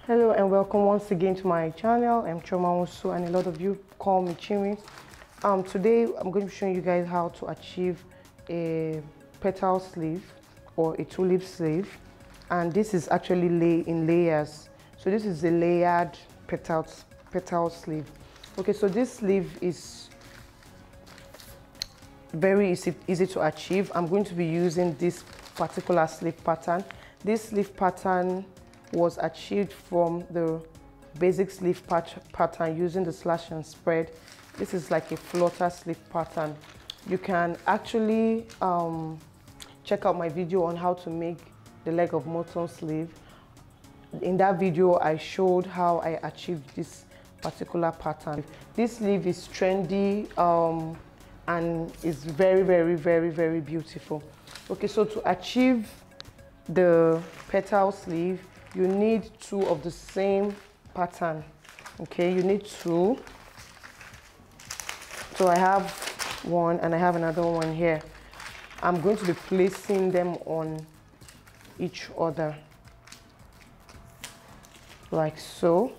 Hello and welcome once again to my channel. I'm Choma Osu and a lot of you call me Chimi. Today I'm going to be showing you guys how to achieve a petal sleeve or a tulip sleeve, and this is actually in layers. So this is a layered petal sleeve. Okay, so this sleeve is very easy to achieve. I'm going to be using this particular sleeve pattern. This sleeve pattern was achieved from the basic sleeve pattern using the slash and spread. This is like a flutter sleeve pattern. You can actually check out my video on how to make the leg of mutton sleeve. In that video I showed how I achieved this particular pattern. This sleeve is trendy and is very beautiful. Okay, so to achieve the petal sleeve, you need two of the same pattern. Okay, you need two. So I have one and I have another one here. I'm going to be placing them on each other like so.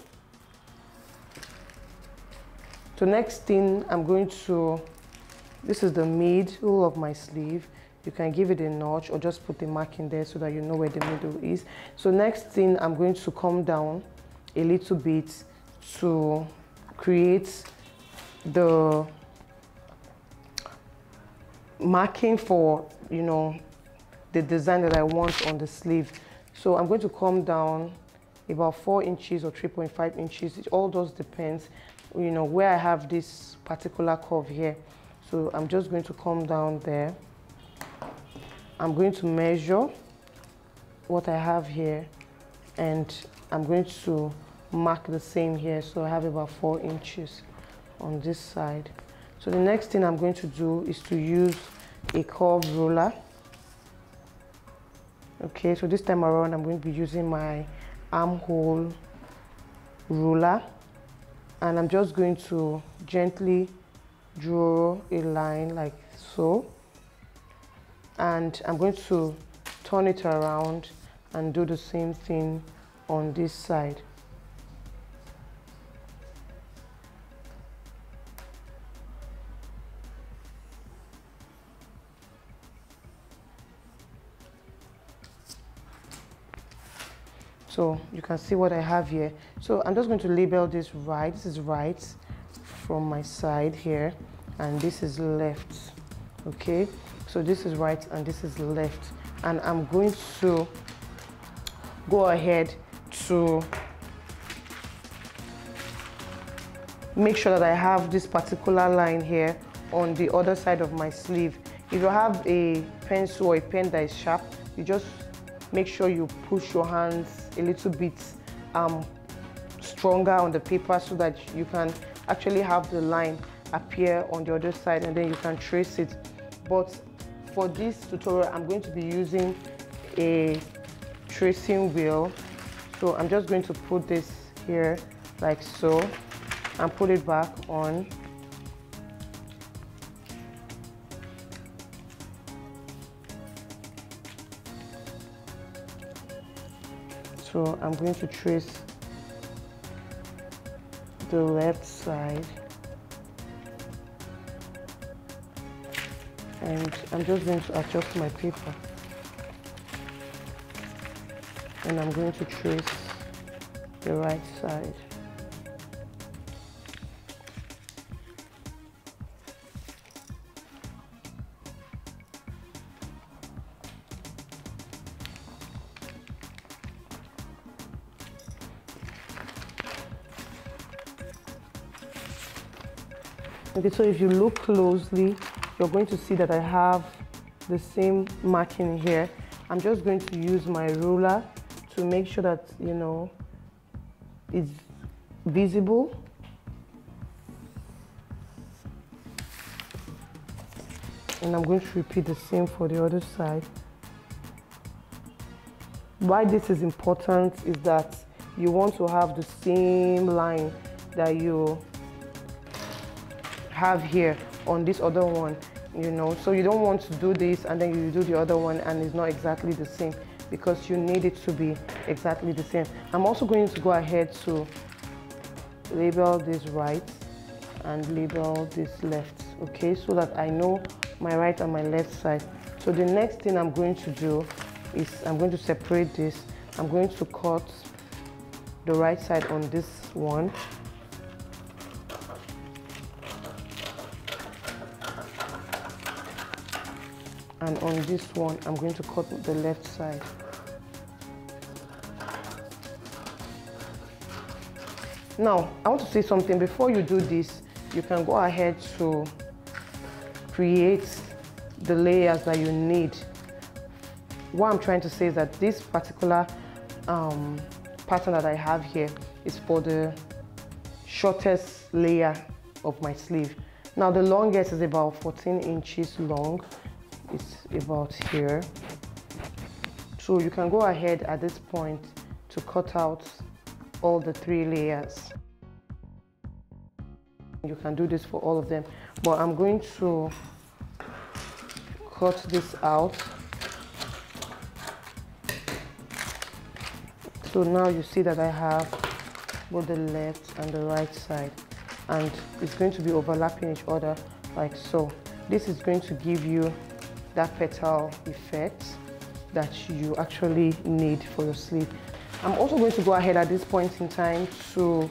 So next thing I'm going to, this is the middle of my sleeve. You can give it a notch or just put a mark in there so that you know where the middle is. So next thing, I'm going to come down a little bit to create the marking for, you know, the design that I want on the sleeve. So I'm going to come down about 4 inches or 3.5 inches. It all just depends, you know, where I have this particular curve here. So I'm just going to come down there. I'm going to measure what I have here and I'm going to mark the same here. So I have about 4 inches on this side. So the next thing I'm going to do is to use a curve ruler. Okay, so this time around I'm going to be using my armhole ruler and I'm just going to gently draw a line like so. And I'm going to turn it around and do the same thing on this side. So you can see what I have here. So I'm just going to label this right. This is right from my side here and this is left. Okay, so this is right and this is left, and I'm going to go ahead to make sure that I have this particular line here on the other side of my sleeve. If you have a pencil or a pen that is sharp, you just make sure you push your hands a little bit stronger on the paper so that you can actually have the line appear on the other side and then you can trace it. But for this tutorial, I'm going to be using a tracing wheel. So I'm just going to put this here like so and put it back on. So I'm going to trace the left side. And I'm just going to adjust my paper and I'm going to trace the right side. Okay, so if you look closely, you're going to see that I have the same marking here. I'm just going to use my ruler to make sure that, you know, it's visible. And I'm going to repeat the same for the other side. Why this is important is that you want to have the same line that you have here on this other one, you know, so you don't want to do this and then you do the other one and it's not exactly the same. because you need it to be exactly the same. I'm also going to go ahead to label this right and label this left, okay, so that I know my right and my left side. So the next thing I'm going to do is I'm going to separate this. I'm going to cut the right side on this one, and on this one I'm going to cut the left side. Now I want to say something before you do this. You can go ahead to create the layers that you need. What I'm trying to say is that this particular pattern that I have here is for the shortest layer of my sleeve. Now the longest is about 14 inches long. It's about here. So you can go ahead at this point to cut out all the 3 layers. You can do this for all of them, but I'm going to cut this out. So now you see that I have both the left and the right side, and it's going to be overlapping each other like so. This is going to give you that petal effect that you actually need for your sleeve. I'm also going to go ahead at this point in time to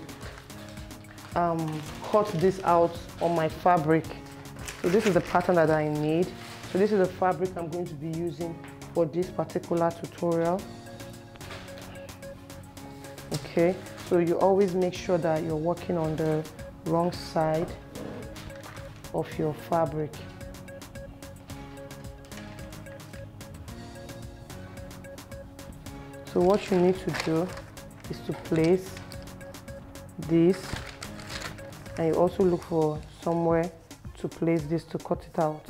cut this out on my fabric. So this is the pattern that I need. So this is the fabric I'm going to be using for this particular tutorial. Okay, so you always make sure that you're working on the wrong side of your fabric. So what you need to do is to place this, and you also look for somewhere to place this to cut it out.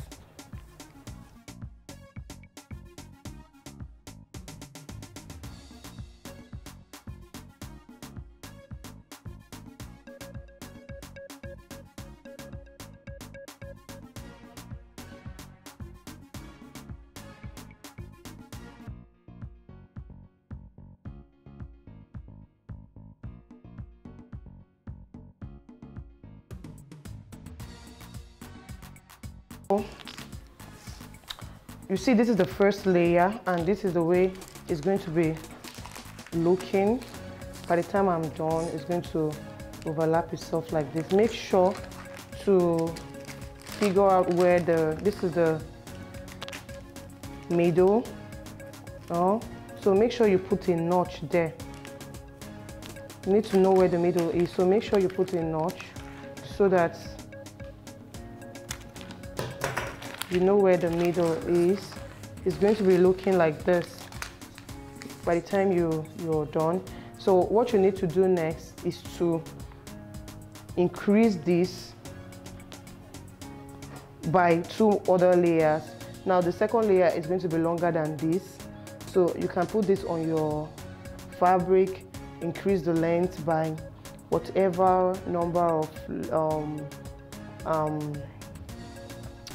You see, this is the first layer, and this is the way it's going to be looking. By the time I'm done, it's going to overlap itself like this. Make sure to figure out where this is the middle. So make sure you put a notch there. You need to know where the middle is, so make sure you put a notch so that you know where the middle is. It's going to be looking like this by the time you're done. So what you need to do next is to increase this by 2 other layers. Now the second layer is going to be longer than this, so you can put this on your fabric, increase the length by whatever number of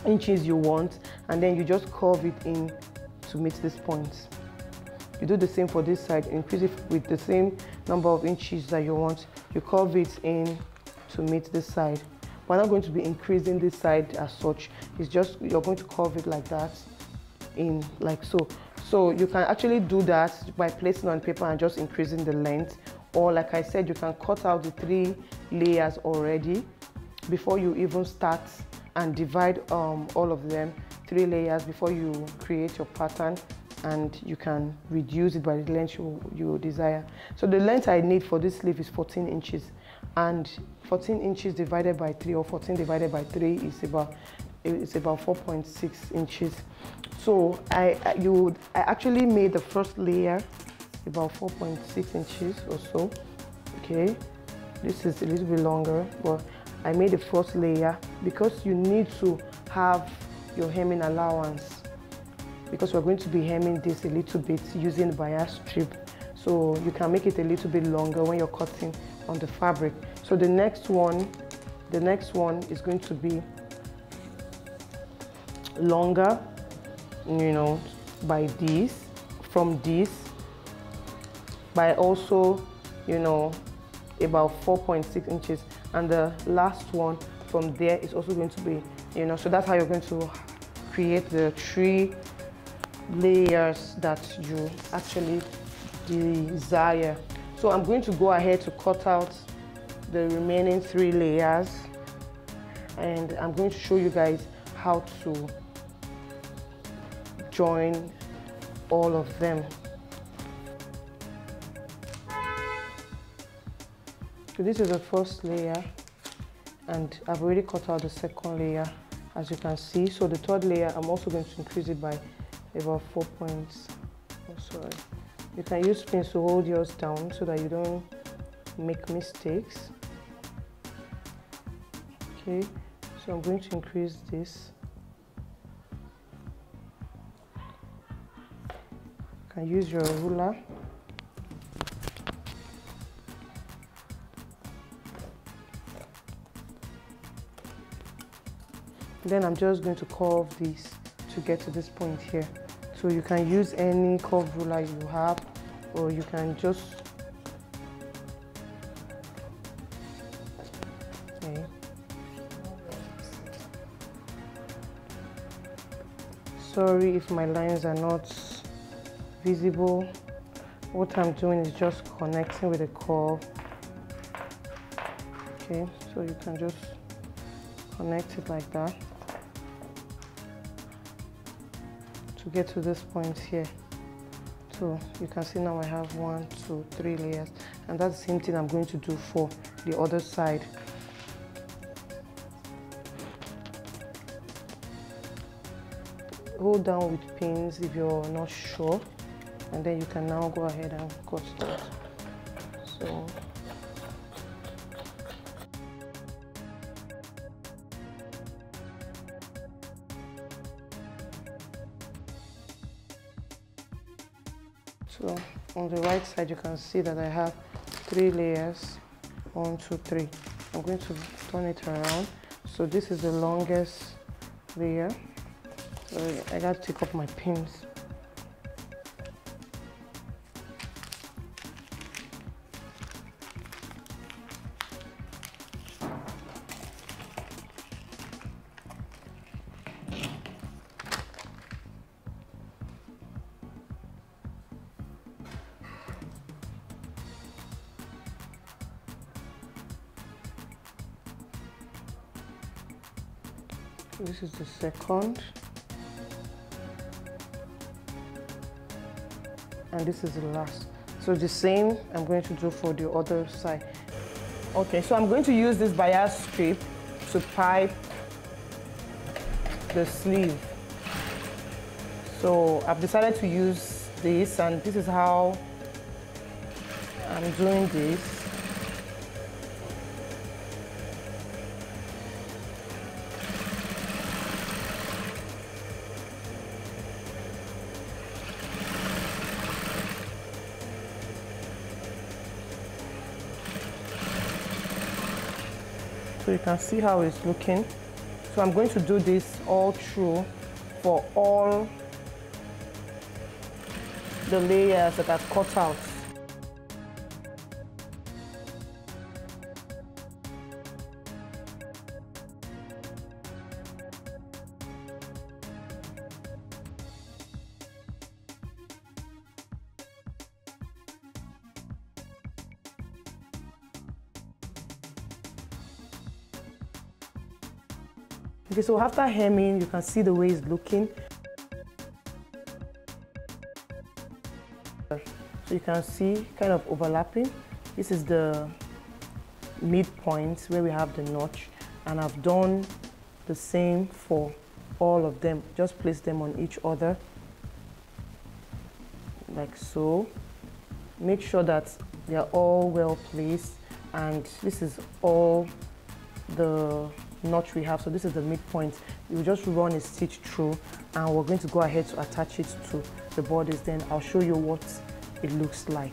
inches you want, and then you just curve it in to meet this point. You do the same for this side, increase it with the same number of inches that you want. You curve it in to meet this side. We're not going to be increasing this side as such. It's just you're going to curve it like that, in like so. So you can actually do that by placing on paper and just increasing the length, or like I said, you can cut out the 3 layers already before you even start, and divide all of them 3 layers before you create your pattern, and you can reduce it by the length you desire. So the length I need for this sleeve is 14 inches, and 14 inches divided by 3, or 14 divided by 3 is about 4.6 inches. So I actually made the first layer about 4.6 inches or so. Okay, this is a little bit longer, but I made the first layer because you need to have your hemming allowance, because we're going to be hemming this a little bit using bias strip, so you can make it a little bit longer when you're cutting on the fabric. So the next one is going to be longer, you know, by this from this by also, you know, about 4.6 inches, and the last one from there is also going to be, you know, so that's how you're going to create the 3 layers that you actually desire. So I'm going to go ahead to cut out the remaining 3 layers, and I'm going to show you guys how to join all of them. So this is the first layer, and I've already cut out the second layer, as you can see. So the third layer, I'm also going to increase it by about 4 points. Oh, sorry. You can use pins to hold yours down so that you don't make mistakes. Okay, so I'm going to increase this. You can use your ruler. Then I'm just going to curve this to get to this point here. So you can use any curved ruler you have, or you can just, okay. Sorry if my lines are not visible. What I'm doing is just connecting with a curve. Okay, so you can just connect it like that to get to this point here. So you can see now I have 1, 2, 3 layers, and that's the same thing I'm going to do for the other side. Hold down with pins if you're not sure, and then you can now go ahead and cut that. So So on the right side, you can see that I have 3 layers, 1, 2, 3. I'm going to turn it around. So this is the longest layer. So I got to take off my pins. This is the second, and this is the last. So the same I'm going to do for the other side. Okay, so I'm going to use this bias strip to pipe the sleeve. So I've decided to use this, and this is how I'm doing this. So you can see how it's looking. So I'm going to do this all through for all the layers that I've cut out. Okay, so after hemming, you can see the way it's looking. So you can see kind of overlapping. This is the midpoint where we have the notch, and I've done the same for all of them. Just place them on each other, like so. Make sure that they are all well placed, and this is all the notch we have. So this is the midpoint. You just run a stitch through, and we're going to go ahead to attach it to the bodice. Then I'll show you what it looks like.